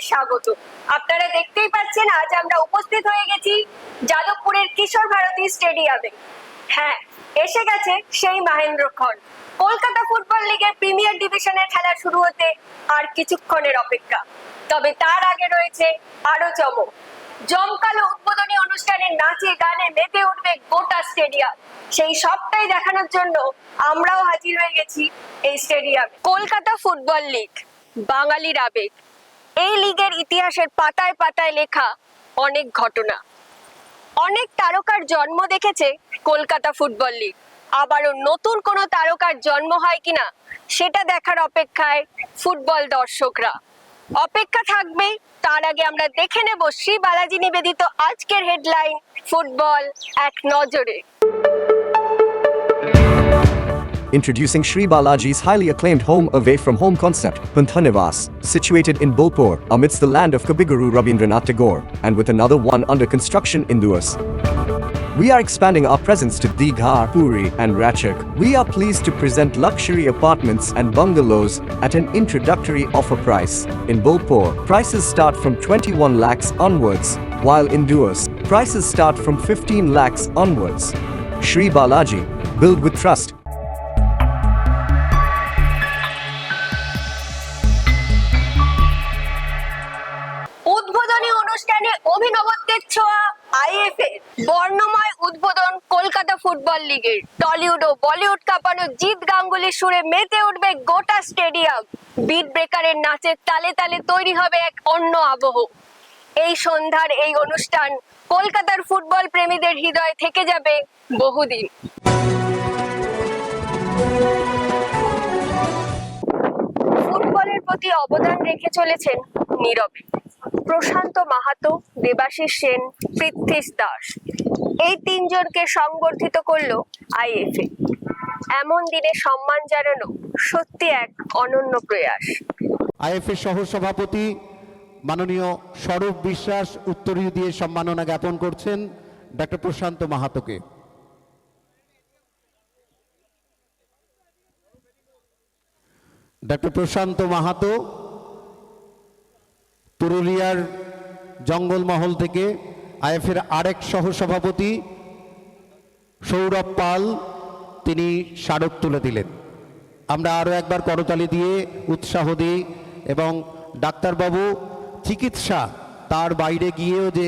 স্বাগত। আপনারা দেখতেই পাচ্ছেন আজ আমরা উপস্থিত হয়ে গেছি যাদবপুরের কিশোর ভারতী স্টেডিয়ামে। হ্যাঁ, এসে গেছে সেই মহেন্দ্রক্ষণ। কলকাতা ফুটবল লিগের প্রিমিয়ার ডিভিশনের খেলা শুরু হতে আর কিছুক্ষণের অপেক্ষা। তবে তার আগে রয়েছে আরো চমক। জমকালো উদ্বোধনী অনুষ্ঠানের নাচে গানে মেতে উঠবে গোটা স্টেডিয়াম। সেই সবটাই দেখানোর জন্য আমরাও হাজির হয়ে গেছি এই স্টেডিয়ামে। কলকাতা ফুটবল লিগ বাঙালির আবেগ। এই লিগের ইতিহাসের পাতায় পাতায় লেখা অনেক ঘটনা, অনেক তারকার জন্ম দেখেছে কলকাতা ফুটবল লিগ। আবারও নতুন কোনো তারকার জন্ম হয় কিনা সেটা দেখার অপেক্ষায় ফুটবল দর্শকরা। অপেক্ষা থাকবে, তার আগে আমরা দেখে নেব শ্রী বালাজি নিবেদিত আজকের হেডলাইন ফুটবল এক নজরে। Introducing Sri Balaji's highly acclaimed home away from home concept, Panthanivas, situated in Bolpur, amidst the land of Kabiguru Rabindranath Tagore, and with another one under construction in Duas. We are expanding our presence to Digha, Puri, and Ratchak. We are pleased to present luxury apartments and bungalows at an introductory offer price. In Bolpur, prices start from 21 lakhs onwards, while in Duas, prices start from 15 lakhs onwards. Sri Balaji, build with trust. উদ্বোধনী অনুষ্ঠানে অভিনবত্বের ছোঁয়া IFA বর্ণময় উদ্বোধন Kolkata football লিগের। Tollywood ও বলিউড কাঁপানো জিৎ গাঙ্গুলির সুরে মেতে উঠবে গোটা স্টেডিয়াম। বিট ব্রেকারের নাচের তালে তালে তৈরি হবে এক অন্য আবহ। এই সন্ধ্যার এই অনুষ্ঠান কলকাতার ফুটবল প্রেমীদের হৃদয়ে থেকে যাবে বহুদিন। ফুটবলের প্রতি অবদান রেখে চলেছেন নীরবে প্রশান্ত মাহাতো, দেবাশিস সেন, পৃথ্বীশ দাস। এই তিনজনকে সংবর্ধিত করলো আইএফএ। এমন দিনে সম্মান জানানো সত্যি এক অনন্য প্রয়াস। আইএফএ সহ সভাপতি মাননীয় স্বরূপ বিশ্বাস উত্তরীয় দিয়ে সম্মাননা জ্ঞাপন করছেন ডক্টর প্রশান্ত মাহাতোকে। ডক্টর প্রশান্ত মাহাতো পুরুলিয়ার জঙ্গলমহল থেকে আইএফএর আরেক সহসভাপতি সৌরভ পাল তিনি স্মারক তুলে দিলেন। আমরা আরও একবার করতালি দিয়ে উৎসাহ দিই এবং ডাক্তারবাবু চিকিৎসা তার বাইরে গিয়েও যে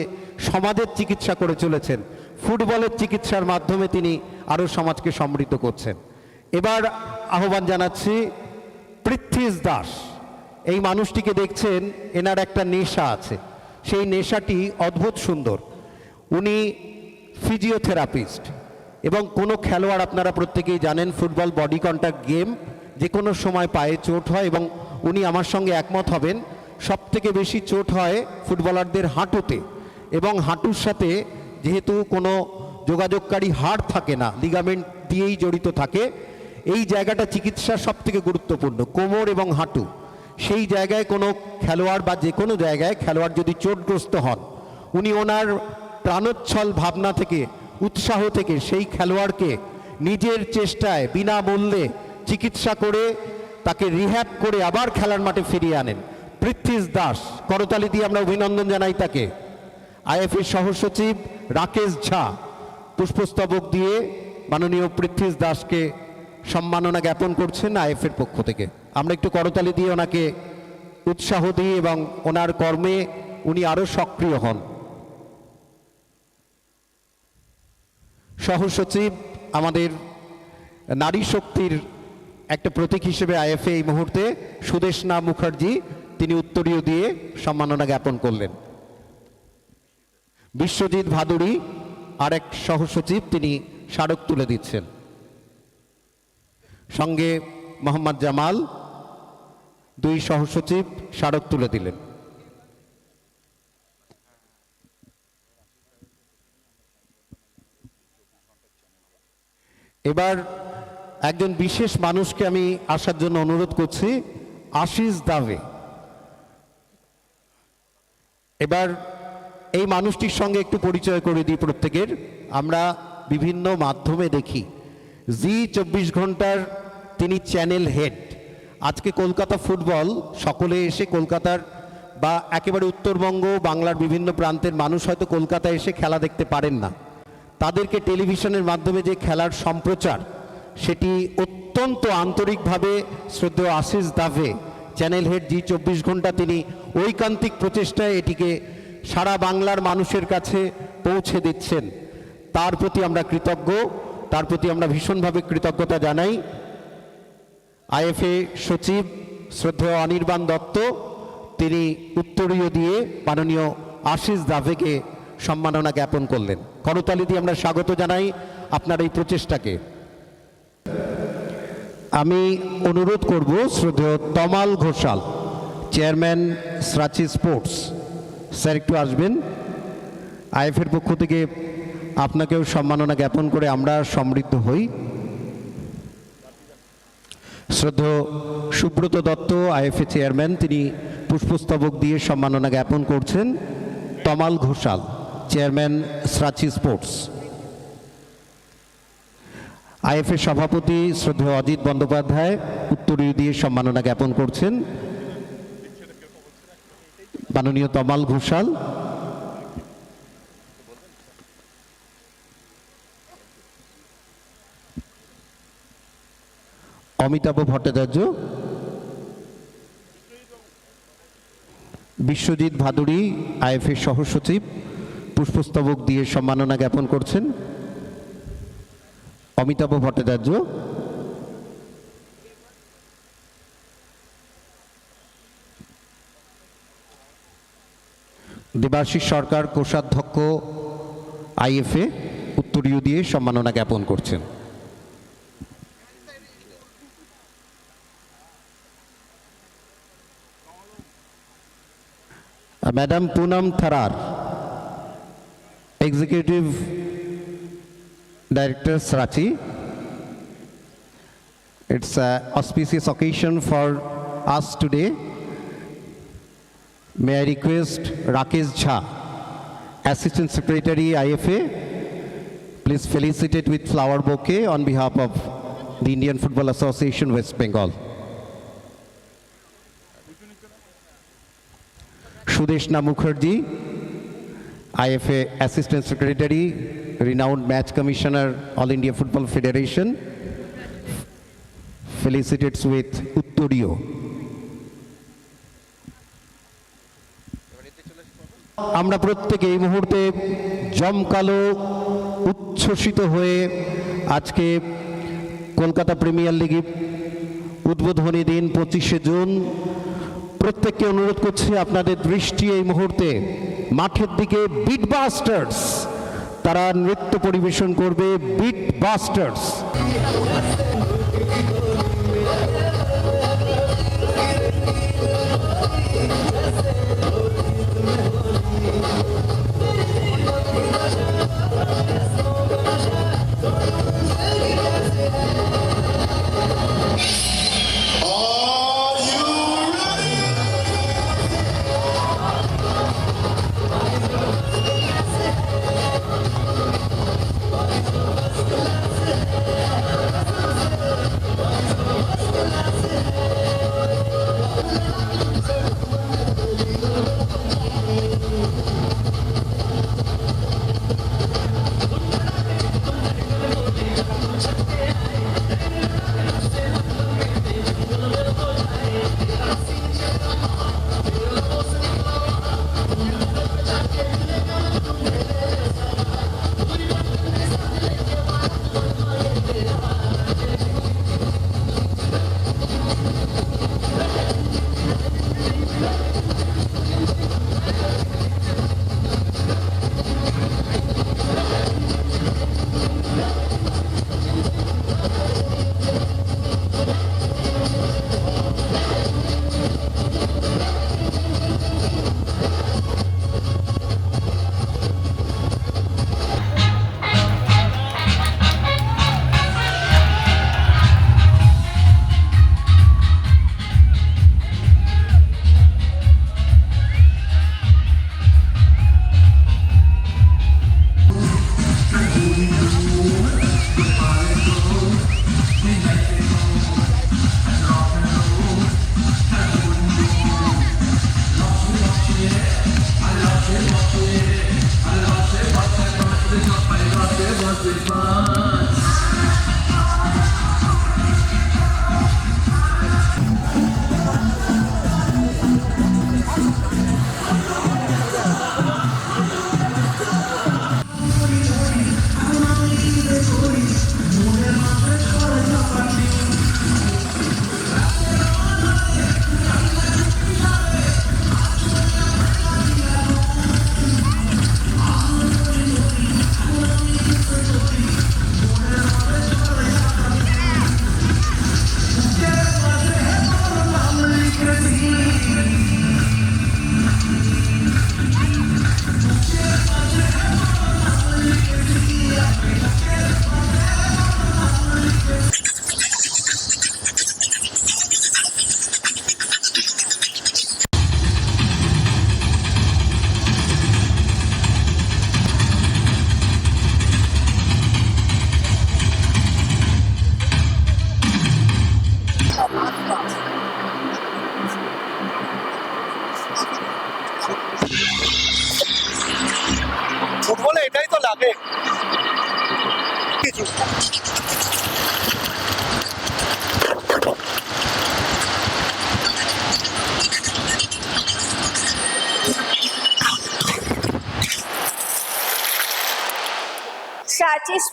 সমাজের চিকিৎসা করে চলেছেন, ফুটবলের চিকিৎসার মাধ্যমে তিনি আরও সমাজকে সমৃদ্ধ করছেন। এবার আহ্বান জানাচ্ছি পৃথ্বীশ দাস। এই মানুষটিকে দেখছেন, এনার একটা নেশা আছে, সেই নেশাটি অদ্ভুত সুন্দর। উনি ফিজিওথেরাপিস্ট এবং কোনো খেলোয়াড়, আপনারা প্রত্যেকেই জানেন ফুটবল বডি কন্ট্যাক্ট গেম, যে কোনো সময় পায়ে চোট হয় এবং উনি আমার সঙ্গে একমত হবেন সবথেকে বেশি চোট হয় ফুটবলারদের হাঁটুতে, এবং হাঁটুর সাথে যেহেতু কোনো যোগাযোগকারী হাড় থাকে না, লিগামেন্ট দিয়েই জড়িত থাকে, এই জায়গাটা চিকিৎসা সবথেকে গুরুত্বপূর্ণ, কোমর এবং হাঁটু। সেই জায়গায় কোনো খেলোয়াড় বা যে কোনো জায়গায় খেলোয়াড় যদি চোটগ্রস্ত হন, উনি ওনার প্রাণোচ্ছল ভাবনা থেকে, উৎসাহ থেকে সেই খেলোয়াড়কে নিজের চেষ্টায় বিনামূল্যে চিকিৎসা করে তাকে রিহ্যাব করে আবার খেলার মাঠে ফিরিয়ে আনেন। পৃথ্বীশ দাস, করতালি দিয়ে আমরা অভিনন্দন জানাই তাকে। আইএফএর সহসচিব রাকেশ ঝা পুষ্পস্তবক দিয়ে মাননীয় পৃথ্বীশ দাসকে সম্মাননা জ্ঞাপন করছেন আইএফএর পক্ষ থেকে। আমরা একটু করতালি দিয়ে ওনাকে উৎসাহ দিই এবং ওনার কর্মে উনি আরও সক্রিয় হন। সহসচিব আমাদের নারী শক্তির একটা প্রতীক হিসেবে আইএফএ এই মুহূর্তে সুদেশনা মুখার্জি, তিনি উত্তরীয় দিয়ে সম্মাননা জ্ঞাপন করলেন। বিশ্বজিৎ ভাদুড়ী আরেক সহসচিব, তিনি স্মারক তুলে দিচ্ছেন। সঙ্গে মোহাম্মদ জামাল, দুই সহসচিব স্মারক তুলে দিলেন। এবার একজন বিশেষ মানুষকে আমি আসার জন্য অনুরোধ করছি, আশিস দাবে। এবার এই মানুষটির সঙ্গে একটু পরিচয় করে দিই প্রত্যেকের। আমরা বিভিন্ন মাধ্যমে দেখি, জি 24 ঘন্টার তিনি চ্যানেল হেড। আজকে কলকাতা ফুটবল সকলে এসে কলকাতার বা একেবারে উত্তরবঙ্গ বাংলার বিভিন্ন প্রান্তের মানুষ হয়তো কলকাতায় এসে খেলা দেখতে পারেন না, তাদেরকে টেলিভিশনের মাধ্যমে যে খেলার সম্প্রচার, সেটি অত্যন্ত আন্তরিকভাবে শ্রদ্ধেয় আশিস দাভে, চ্যানেল হেড জি24 ঘণ্টা, তিনি ঐকান্তিক প্রচেষ্টায় এটিকে সারা বাংলার মানুষের কাছে পৌঁছে দিচ্ছেন। তার প্রতি আমরা কৃতজ্ঞ, তার প্রতি আমরা ভীষণভাবে কৃতজ্ঞতা জানাই। আইএফএ সচিব শ্রদ্ধেয় অনির্বাণ দত্ত, তিনি উত্তরীয় দিয়ে মাননীয় আশিস দাভেকে সম্মাননা জ্ঞাপন করলেন। করতালি দিয়ে আমরা স্বাগত জানাই আপনার এই প্রচেষ্টাকে। আমি অনুরোধ করব শ্রদ্ধেয় তমাল ঘোষাল, চেয়ারম্যান স্রাচি স্পোর্টস, স্যার একটু আসবেন। আইএফের পক্ষ থেকে আপনাকেও সম্মাননা জ্ঞাপন করে আমরা সমৃদ্ধ হই। শ্রদ্ধেয় সুব্রত দত্ত, আইএফএ চেয়ারম্যান, তিনি পুষ্পস্তবক দিয়ে সম্মাননা জ্ঞাপন করছেন। তমাল ঘোষাল, চেয়ারম্যান স্রাচি স্পোর্টস। আইএফএ সভাপতি শ্রদ্ধেয় অজিত বন্দ্যোপাধ্যায় উত্তরীয় দিয়ে সম্মাননা জ্ঞাপন করছেন। মাননীয় তমাল ঘোষাল। অমিতাভ ভট্টাচার্য, বিশ্বজিৎ ভাদুড়ী, আইএফএ সহসচিব, পুষ্পস্তবক দিয়ে সম্মাননা জ্ঞাপন করছেন। অমিতাভ ভট্টাচার্য। দেবাশিস সরকার, কোষাধ্যক্ষ, আইএফএ, উত্তরীয় দিয়ে সম্মাননা জ্ঞাপন করছেন। Madam Poonam Tharar, Executive Director Srachi. It's an auspicious occasion for us today. May I request Rakesh Jha, Assistant Secretary IFA, please felicitate with flower bouquet on behalf of the Indian Football Association West Bengal. Sudeshna Mukherjee, IFA Assistant Secretary, renowned match commissioner, All India Football Federation, felicitates with Utturiyo. আমরা প্রত্যেকে এই মুহূর্তে জমকালো উচ্ছ্বসিত হয়ে আজকে Kolkata premier লিগে উদ্বোধনী দিন 25শে জুন, প্রত্যেককে অনুরোধ করছি আপনাদের দৃষ্টি এই মুহূর্তে মাঠের দিকে। বিট বাস্টার্স, তারা নৃত্য পরিবেশন করবে, বিট বাস্টার্স।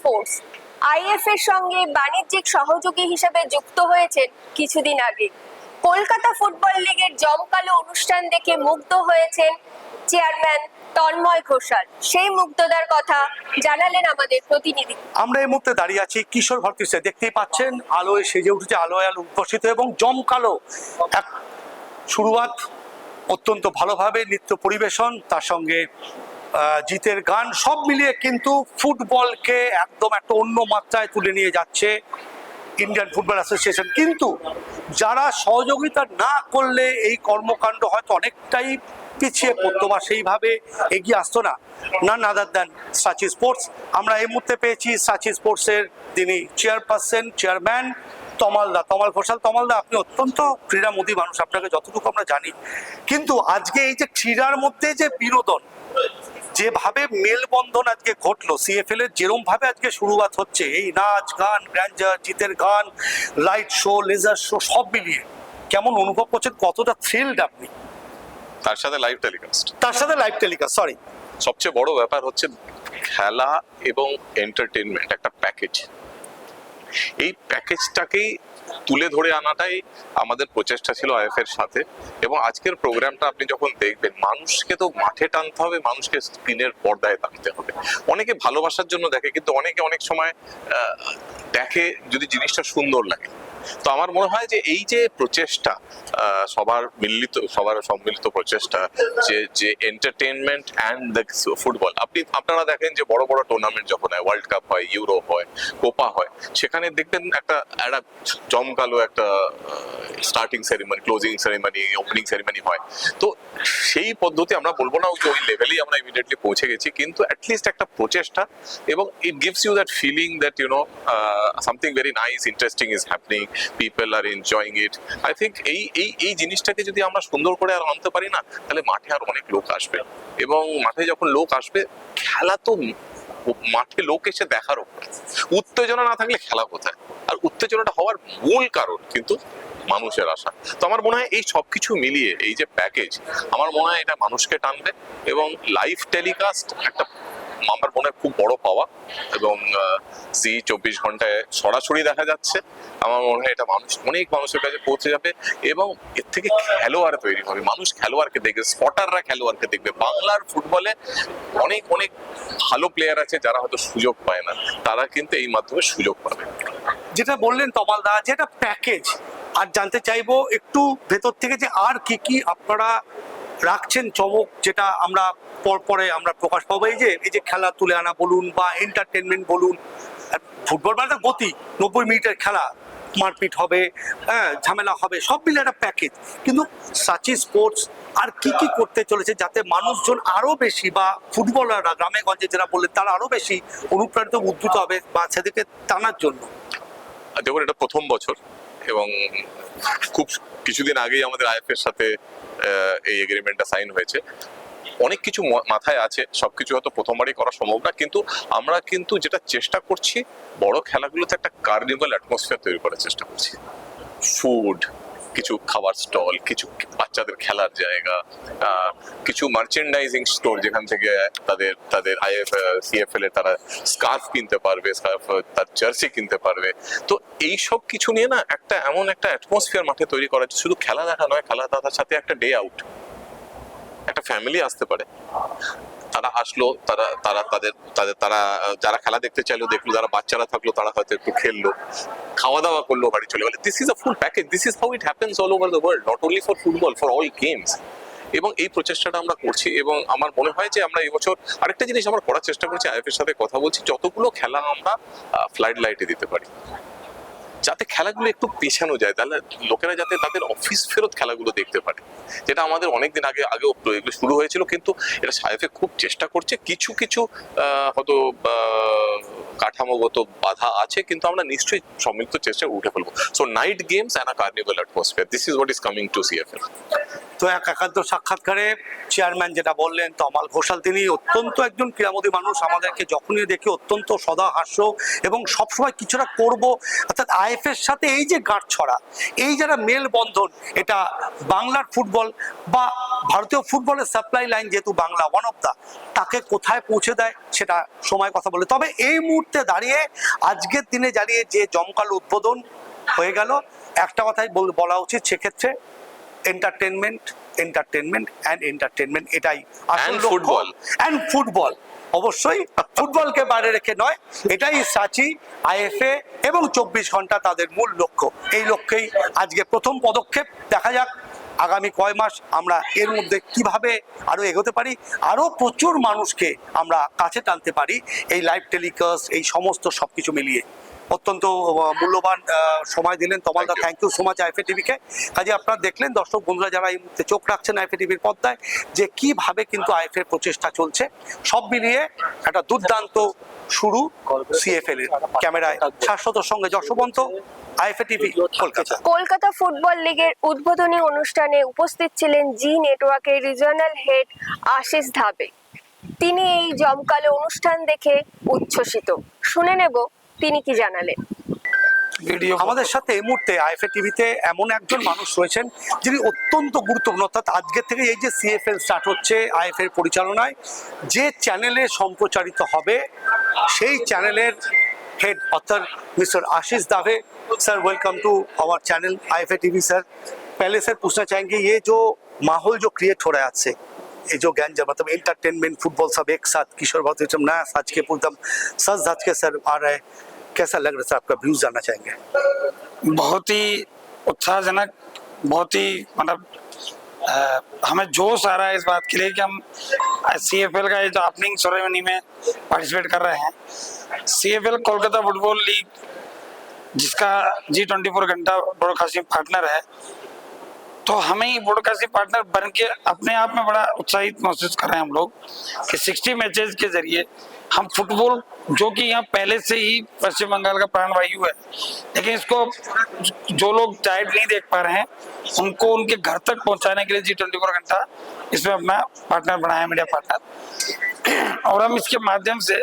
স্পোর্টস আইএফ এর সঙ্গে বাণিজ্যিক সহযোগী হিসেবে যুক্ত হয়েছেন কিছুদিন আগে। কলকাতা ফুটবল লিগের জমকালো অনুষ্ঠান দেখে মুগ্ধ হয়েছেন চেয়ারম্যান তন্ময় ঘোষাল। সেই মুগ্ধতার কথা জানালেন আমাদের প্রতিনিধি। আমরা এই মুহূর্তে দাঁড়িয়ে আছি কিশোর ভারতী স্টেডিয়ামে। দেখতেই পাচ্ছেন আলোয় সেজে উঠেছে, আলোয় আলো উদ্ভাসিত এবং জমকালো এক শুরুয়াত, অত্যন্ত ভালোভাবে নৃত্য পরিবেশন, তার সঙ্গে জিতের গান, সব মিলিয়ে কিন্তু ফুটবলকে একদম একটা অন্য মাত্রায় তুলে নিয়ে যাচ্ছে ইন্ডিয়ান ফুটবল অ্যাসোসিয়েশন। কিন্তু যারা সহযোগিতা না করলে এই কর্মকাণ্ড হয়তো অনেকটাই পিছিয়ে পড়তো বা সেইভাবে এগিয়ে আসতো না, নান আদার দ্যান সাচি স্পোর্টস। আমরা এই মুহূর্তে পেয়েছি সাচি স্পোর্টসের যিনি চেয়ারম্যান তমাল ঘোষাল। তমালদা, আপনি অত্যন্ত ক্রীড়ামোদী মানুষ, আপনাকে যতটুকু আমরা জানি, কিন্তু আজকে এই যে ক্রীড়ার মধ্যে যে বিনোদন, যেভাবে মেলবন্ধন আজকে ঘটলো, সিএফএল এর যেরম ভাবে আজকে শুরুয়াত হচ্ছে, এই নাচ গান, গ্র্যান্ডার, জিতের গান, লাইট শো, লেজার শো, সব মিলিয়ে কেমন অনুভব করছেন? কতটা থ্রিলড আপনি? তার সাথে লাইভ টেলিকাস্ট, সরি। সবচেয়ে বড় ব্যাপার হচ্ছে খেলা এবং এন্টারটেনমেন্ট একটা প্যাকেজ। এই প্যাকেজটাকেই তুলে ধরে আনাটাই আমাদের প্রচেষ্টা ছিল আইএফ এর সাথে। এবং আজকের প্রোগ্রামটা আপনি যখন দেখবেন, মানুষকে তো মাঠে টানতে হবে, মানুষকে স্ক্রিনের পর্দায় টানতে হবে। অনেকে ভালোবাসার জন্য দেখে, কিন্তু অনেকে অনেক সময় দেখে যদি জিনিসটা সুন্দর লাগে। তো আমার মনে হয় যে এই যে প্রচেষ্টা, সবার সম্মিলিত প্রচেষ্টা, যে এন্টারটেনমেন্ট অ্যান্ড দ্য ফুটবল। আপনারা দেখেন যে বড় বড় টুর্নামেন্ট যখন হয়, ওয়ার্ল্ড কাপ হয়, ইউরো হয়, কোপা হয়, সেখানে দেখবেন একটা জমকালো একটা starting ceremony, closing ceremony, opening ceremony হয়। তো সেই পদ্ধতি আমরা বলবো না যে ওই লেভেলেই আমরা ইমিডিয়েটলি পৌঁছে গেছি, কিন্তু অ্যাটলিস্ট একটা প্রচেষ্টা, এবং it gives you that feeling that something very nice, interesting is happening, people are enjoying it. I think এই জিনিসটাকে যদি আমরা সুন্দর করে আর আনতে পারি না, তাহলে মাঠে আর অনেক লোক আসবে। এবং মাঠে যখন লোক আসবে, খেলা তো মাঠে লোক এসে দেখার উপর। উত্তেজনা না থাকলে খেলা কোথায়? আর উত্তেজনাটা হওয়ার মূল কারণ কিন্তু মানুষের আশা। তো আমার মনে হয় এই সবকিছু মিলিয়ে এই যে প্যাকেজ, আমার মনে হয় এটা মানুষকে টানবে। এবং লাইভ টেলিকাস্ট একটা আমার মনে হয় খুব বড় পাওয়া, এবং জি 24 ঘন্টায় সরাসরি দেখা যাচ্ছে। আমার মনে হয় এটা অনেক মানুষের কাছে পৌঁছে যাবে, এবং এর থেকে খেলোয়াড় তৈরি হবে। মানুষ খেলোয়াড়কে দেখবে, স্পটাররা খেলোয়াড়কে দেখবে। বাংলার ফুটবলে অনেক অনেক ভালো প্লেয়ার আছে যারা হয়তো সুযোগ পায় না, তারা কিন্তু এই মাধ্যমে সুযোগ পাবে। যেটা বললেন তমালদা, যেটা প্যাকেজ, আর জানতে চাইবো একটু ভেতর থেকে যে আর কি আপনারা রাখছেন চমক, যেটা আমরা পরে আমরা প্রকাশ পাবো। এই যে খেলা তুলে আনা বলুন বা এন্টারটেনমেন্ট বলুন, ফুটবল মানে গতি, 90 মিনিটের খেলা, মারপিট হবে, হ্যাঁ, ঝামেলা হবে, সব মিলে একটা প্যাকেজ। কিন্তু সাচি স্পোর্টস আর কি করতে চলেছে যাতে মানুষজন আরো বেশি, বা ফুটবলাররা গ্রামে গঞ্জে যারা বললেন, তারা আরো বেশি অনুপ্রাণিত, উদ্ভূত হবে বা সেদিকে টানার জন্য? দেখুন, এটা প্রথম বছর, এবং খুব কিছুদিন আগেই আমাদের আইএফ এর সাথে এই এগ্রিমেন্টটা সাইন হয়েছে। অনেক কিছু মাথায় আছে, সবকিছু হয়তো প্রথমবারই করা সম্ভব না, কিন্তু আমরা কিন্তু যেটা চেষ্টা করছি, বড় খেলাগুলোতে একটা কার্নিভাল অ্যাটমসফিয়ার তৈরি করার চেষ্টা করছি। ফুড, কিছু খাবার স্টল, কিছু বাচ্চাদের খেলার জায়গা, কিছু মার্চেন্ডাইজিং স্টোর, যেখান থেকে তাদের সিএফএল এর তারা স্কার্ফ কিনতে পারবে, তার জার্সি কিনতে পারবে। তো এই সব কিছু নিয়ে না এমন একটা অ্যাটমসফিয়ার মাঠে তৈরি করা, শুধু খেলা দেখা নয়, খেলা দেখার সাথে একটা ডে আউট, একটা ফ্যামিলি আসতে পারে। তারা আসলো, তারা যারা খেলা দেখতে চাইলো দেখলো, যারা বাচ্চারা থাকলো তারা হয়তো একটু খেললো, খাওয়া দাওয়া করলো, বাড়ি চলে গেলো। This is a full package. This is how it happens all over the world, not only for football, for all games. এবং এই প্রচেষ্টাটা আমরা করছি, এবং আমার মনে হয় যে আমরা এবছর আরেকটা জিনিস আমরা করার চেষ্টা করছি, আইএফ এর সাথে কথা বলছি, যতগুলো খেলা আমরা ফ্লাড লাইটে দিতে পারি, যাতে খেলাগুলো একটু পেছানো যায়, তাহলে লোকেরা যাতে তাদের অফিস ফেরত খেলাগুলো দেখতে পারে, যেটা আমাদের অনেকদিন আগেও এগুলো শুরু হয়েছিল। কিন্তু এটা সাইফে খুব চেষ্টা করছে। কিছু হয়তো কাঠামোগত বাধা আছে, কিন্তু আমরা নিশ্চয়ই সম্মিলিত চেষ্টা উঠে ফেলবো। So night games and a carnival atmosphere, this is what is coming to CFL. তো এক একান্ত সাক্ষাৎকারে চেয়ারম্যান যেটা বললেন তমাল ঘোষাল, তিনি অত্যন্ত একজন ক্রীড়ামোদী মানুষ, আমাদেরকে যখনই দেখি অত্যন্ত সদা হাস্য এবং সবসময় কিছুটা করব, অর্থাৎ আইএফের সাথে এই যে গাঁটছড়া, এই যারা মেলবন্ধন, এটা বাংলার ফুটবল বা ভারতীয় ফুটবলের সাপ্লাই লাইন যেহেতু বাংলা ওয়ান অফ দা, তাকে কোথায় পৌঁছে দেয় সেটা সময় কথা বলে। তবে এই মুহূর্তে দাঁড়িয়ে আজকের দিনে দাঁড়িয়ে যে জমকালো উদ্বোধন হয়ে গেল, একটা কথাই বলা উচিত সেক্ষেত্রে, এন্টারটেনমেন্ট এন্টারটেনমেন্ট অ্যান্ড এন্টারটেনমেন্ট, এটাই আসল And লক্ষ্য। football. অ্যান্ড ফুটবল, অবশ্যই ফুটবলকে বাইরে রেখে নয়, এটাই সাচি, আইএফএ এবং 24 ঘন্টা তাদের মূল লক্ষ্য। এই লক্ষ্যেই আজকে প্রথম পদক্ষেপ। দেখা যাক আগামী কয় মাস আমরা এর মধ্যে কিভাবে আরো এগোতে পারি, আরো প্রচুর মানুষকে আমরা কাছে টানতে পারি এই লাইভ টেলিকাস্ট, এই সমস্ত সবকিছু মিলিয়ে। অত্যন্ত মূল্যবান সময় দিলেন তমালদা, thank you so much IFA টিভিকে। কাজে আপনারা দেখলেন দর্শক বন্ধুরা যারা এই মুহূর্তে চোখ রাখছেন আইএফএ টিভির পর্দায়, যে কিভাবে কিন্তু আইএফএ এর প্রচেষ্টা চলছে, সব মিলিয়ে একটা দুর্দান্ত শুরু সিএফএল এর। ক্যামেরায় শাশ্বতর সঙ্গে Jaswant, IFA TV, Kolkata. Kolkata football লিগের উদ্বোধনী অনুষ্ঠানে উপস্থিত ছিলেন জি নেটওয়ার্কের রিজিওনাল হেড আশিস ধাবে। তিনি এই জমকালো অনুষ্ঠান দেখে উচ্ছ্বসিত। শুনে নেব তিনি কি জানালেন। আমাদের সাথে এই মুহূর্তে আইএফএ টিভিতে এমন একজন মানুষ রয়েছেন যিনি অত্যন্ত গুরুত্বপূর্ণ, অর্থাৎ আজকের থেকে এই যে সিএফএল স্টার্ট হচ্ছে আইএফএ এর পরিচালনায়, যে চ্যানেলে সম্প্রচারিত হবে সেই চ্যানেলের head author mister Ashish Dave. Sir welcome to our channel IFA TV. Sir पहले सर पूछना चाहेंगे, ये जो माहौल जो क्रिएट हो रहा है आज से, ये जो ज्ञान जब मतलब एंटरटेनमेंट फुटबॉल सब एक साथ, किशोर भारती नया साज के पूर्णतम सज धज के सर आ रहा है, कैसा लग रहा है सर? आपका व्यूज जानना चाहेंगे। बहुत ही उत्साहजनक, बहुत ही मतलब हमें जोश आ रहा है इस बात के लिए कि हम सीएफएल का ये जो ओपनिंग सेरेमनी में पार्टिसिपेट कर रहे हैं। सीएफएल कोलकाता फुटबॉल लीग, जिसका G24 घंटा ब्रॉडकास्टिंग पार्टनर है, तो हमें ही ब्रॉडकास्टिंग पार्टनर बन के अपने आप में बड़ा उत्साहित महसूस कर रहे हैं हम लोग कि 60 मैचेस के जरिए हम फुटबॉल, जो कि यहाँ पहले से ही पश्चिम बंगाल का प्राणवायु है, लेकिन इसको जो लोग डायरेक्ट नहीं देख पा रहे हैं उनको उनके घर तक पहुंचाने के लिए G24 घंटा इसमें अपना पार्टनर बनाया, मीडिया पार्टनर। और हम इसके माध्यम से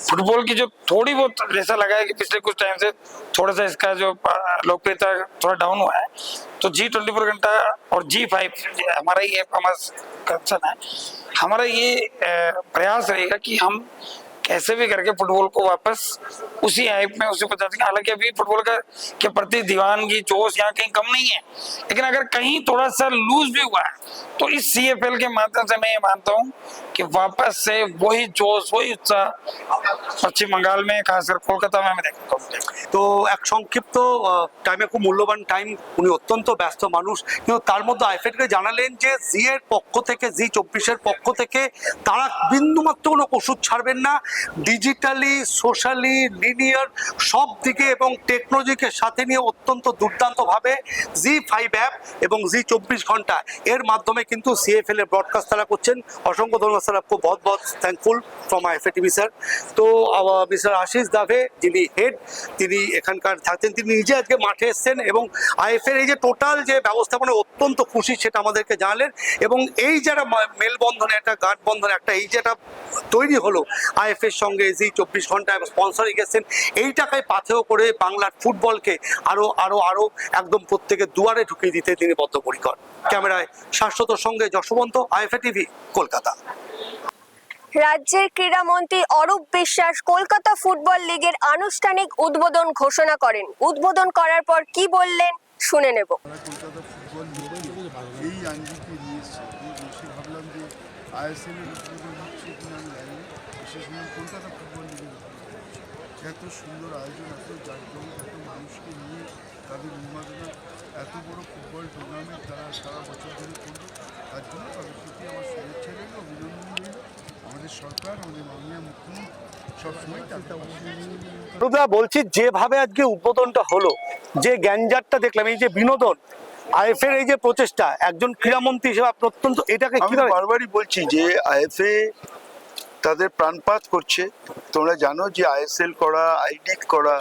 फुटबॉल की जो थोड़ी बहुत ऐसा लगा है कि पिछले कुछ टाइम से थोड़ा सा इसका जो लोकप्रियता थोड़ा डाउन हुआ है, तो G24 घंटा और G5 हमारा ये कंसर्न है। हमारा ये प्रयास रहेगा कि हम कैसे भी करके फुटबॉल को वापस उसी हाइप में उसी पहुंचा सकें। हालांकि अभी फुटबॉल का के प्रति दीवानगी, जोश यहाँ कहीं कम नहीं है, लेकिन अगर कहीं थोड़ा सा लूज भी हुआ है तो इस सीएफएल के माध्यम से मैं ये मानता हूँ कि वापस से वही जोश, वही उत्साह पश्चिम बंगाल में, खासकर कोलकाता में मैं देखता हूँ। তো এক সংক্ষিপ্ত টাইমে, খুব মূল্যবান টাইম, উনি অত্যন্ত ব্যস্ত মানুষ, কিন্তু তার মধ্যে আইএফএকে জানালেন যে জি এর পক্ষ থেকে, G24 এর পক্ষ থেকে তারা বিন্দুমাত্র কোনো ওষুধ ছাড়বেন না। ডিজিটালি, সোশ্যালি, লিনিয়ার সব দিকে এবং টেকনোলজিকে সাথে নিয়ে অত্যন্ত দুর্দান্তভাবে G5 অ্যাপ এবং G24 ঘন্টা এর মাধ্যমে কিন্তু সিএফএল এর ব্রডকাস্ট তারা করছেন। অসংখ্য ধন্যবাদ স্যার, আপको बहुत बहुत thankful from IFA TV sir. তো মিস্টার আশিস দাভে যিনি হেড, তিনি এখানকার থাকতেন, তিনি নিজে আজকে মাঠে এসেছেন এবং আইএফএর এই যে টোটাল যে ব্যবস্থাপনা অত্যন্ত খুশি সেটা আমাদেরকে জানালেন। এবং এই যারা মেলবন্ধনে, একটা গাঁট বন্ধনে, একটা এই যেটা তৈরি হলো আইএফএর সঙ্গে G24 ঘন্টা স্পন্সরিং এসেছেন, এই টাকায় পাথেয় করে বাংলার ফুটবলকে আরো আরো আরো একদম প্রত্যেকের দুয়ারে ঢুকিয়ে দিতে তিনি বদ্ধপরিকর। ক্যামেরায় শাশ্বতর সঙ্গে যশবন্ত, আইএফএ টিভি, কলকাতা। রাজ্যের ক্রীড়ামন্ত্রী অরূপ বিশ্বাস কলকাতা ফুটবল লিগের আনুষ্ঠানিক উদ্বোধন ঘোষণা করেন। উদ্বোধন করার পর কি বললেন শুনে নেব। কলকাতা ফুটবল এই আঙ্গিকে নিয়ে এসছে, আমি বসে ভাবলাম যে আইএসএল এর উদ্বোধন হচ্ছে কিনা আমি জানি না, বিশেষ করে কলকাতা ফুটবল লিগের এত সুন্দর আয়োজন, এত জাঁকজমক, এত মানুষকে নিয়ে তাদের উন্মাদনা, এত বড় ফুটবল টুর্নামেন্ট তারা সারা বছর ধরে করবে, তার জন্য তাদের প্রতি আমার শুভেচ্ছা রইল, অভিনন্দন রইল। আমাদের সরকার, আমাদের মাননীয় মুখ্যমন্ত্রী সবসময় তাদের রুদা, বলছি যেভাবে আজকে উদ্বোধনটা হলো, যে গ্যাঞ্জারটা দেখলাম, এই যে বিনোদন, আইএফএর এই যে প্রচেষ্টা, একজন ক্রীড়ামন্ত্রী হিসেবে আপনি অত্যন্ত এটাকে আমি কিভাবে? বারবারই বলছি যে আইএফএ তাদের প্রাণপাত করছে। তোমরা জানো যে আইএসএল করা, আই লিগ করা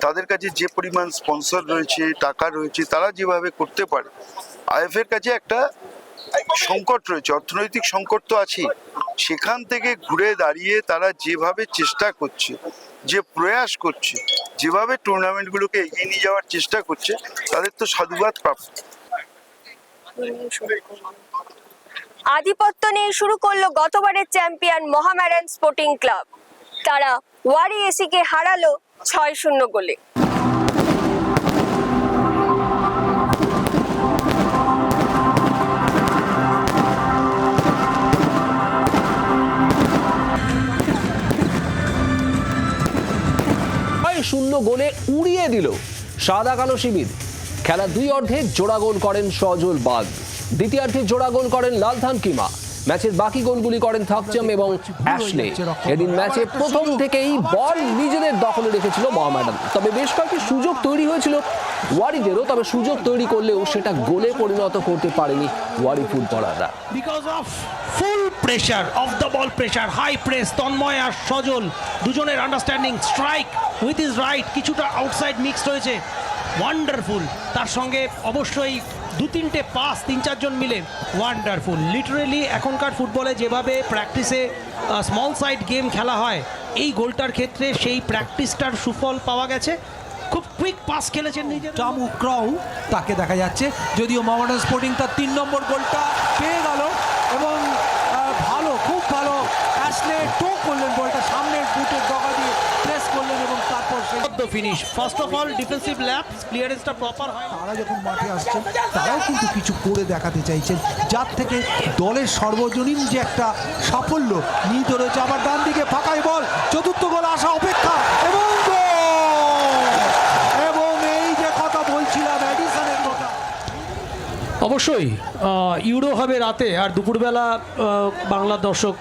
তাদের কাছে যে পরিমাণ স্পন্সর রয়েছে, টাকা রয়েছে, তারা যেভাবে করতে পারে, আইএফএর কাছে একটা সংকট রয়েছে, অর্থনৈতিক সংকট তো আছেই। সেখান থেকে ঘুরে দাঁড়িয়ে তারা যেভাবে চেষ্টা করছে, যে প্রয়াস করছে, যেভাবে টুর্নামেন্টগুলোকে এগিয়ে নিয়ে যাওয়ার চেষ্টা করছে, তাদের তো সাধুবাদ প্রাপ্ত। আধিপত্য নিয়ে শুরু করলো গতবারের চ্যাম্পিয়ন মোহামেডান স্পোর্টিং ক্লাব। তারা ওয়ারি এসিকে হারালো 6-0 গোলে। শূন্য গোলে উড়িয়ে দিল সাদা কালো শিবির। খেলা 2 অর্ধে জোড়া গোল করেন সজল বাগ, দ্বিতীয়ার্ধে জোড়া গোল করেন লালথান কিমা। ম্যাচের বাকি গোলগুলি করেন থাকচম এবং অ্যাশলে। এদিন ম্যাচে প্রথম থেকেই বল নিজেদের দখলে রেখেছিল মোহামেডান, তবে বেশ কয়েকটি সুযোগ তৈরি হয়েছিল ওয়ারিদেরও, তবে সুযোগ তৈরি করলেও সেটা গোলে পরিণত করতে পারেনি ওয়ারি ফুটবলাররা। Because of full pressure, of the ball pressure, high press, Tanmoy আর সজল দুজনের understanding, strike with is right, কিছুটা আউটসাইড মিক্স রয়েছে, ওয়ান্ডারফুল। তার সঙ্গে অবশ্যই 2-3টে পাস 3-4 জন মিলে ওয়ান্ডারফুল। লিটারেলি এখনকার ফুটবলে যেভাবে প্র্যাকটিসে স্মল সাইড গেম খেলা হয়, এই গোলটার ক্ষেত্রে সেই প্র্যাকটিসটার সুফল পাওয়া গেছে। খুব কুইক পাস খেলেছেন নিজের। টামু ক্রাউ তাকে দেখা যাচ্ছে, যদিও মোহামেডান স্পোর্টিং তার 3 নম্বর গোলটা পেয়ে গেল এবং ভালো, খুব ভালো অ্যাশলে টো করলেন বলটা, সামনের বুটের ডগা দিয়ে প্রেস করলেন এবং তারপর সেই finish. First of all defensive laps, ক্লিয়ারেন্সটা প্রপার হয়। তারা যখন মাঠে আসছেন তারাও কিন্তু কিছু করে দেখাতে চাইছেন, যার থেকে দলের সর্বজনীন যে একটা সাফল্য নিহিত রয়েছে। আবার ডান দিকে ফাঁকাই বল, চতুর্থ গোল আসা অপেক্ষা এবং এই যে কথা বলছিলাম এডিসনের কথা। অবশ্যই ইউরো হবে রাতে, আর দুপুরবেলা বাংলার দর্শক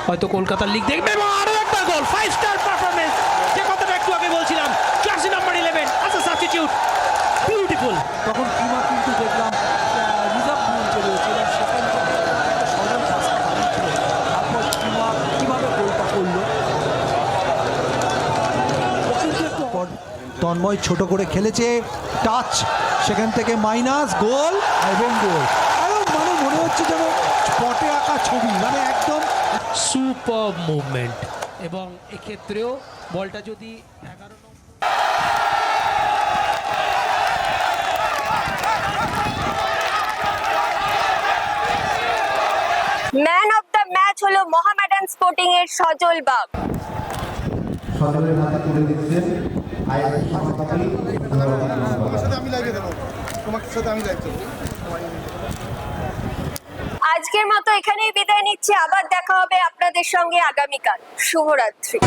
হয়তো কলকাতার লিগ দেখবে। এবং আরো একটা গোল, 5 স্টার পারফরম্যান্স, যে কথাটা একটু আগে বলছিলাম, jersey number 11 as a substitute, beautiful. তখন কিমা কিন্তু দেখলাম রিজার্ভ মঞ্চে রয়েছে এবং সেখান থেকে একটা সরল কাজটা বানিয়েছিল। তারপর কিমা কীভাবে গোলটা করলো, তন্ময় ছোট করে খেলেছে, টাচ, সেখান থেকে মাইনাস, গোল এবং গোল। আরও মানে মনে হচ্ছে যেন স্পটে আঁকা ছবি, মানে একদম সুপার মুভমেন্ট। এবং এক্ষেত্রেও বলটা যদি 11 ম্যান অফ দ্য ম্যাচ হলো মোহামেডান স্পোর্টিং এর সজল বাগ। সজলের হাতে তুলে দিচ্ছেন আইএফএ সভাপতি। আজকের মতো এখানেই বিদায় নিচ্ছি, আবার দেখা হবে আপনাদের সঙ্গে আগামীকাল। শুভরাত্রি।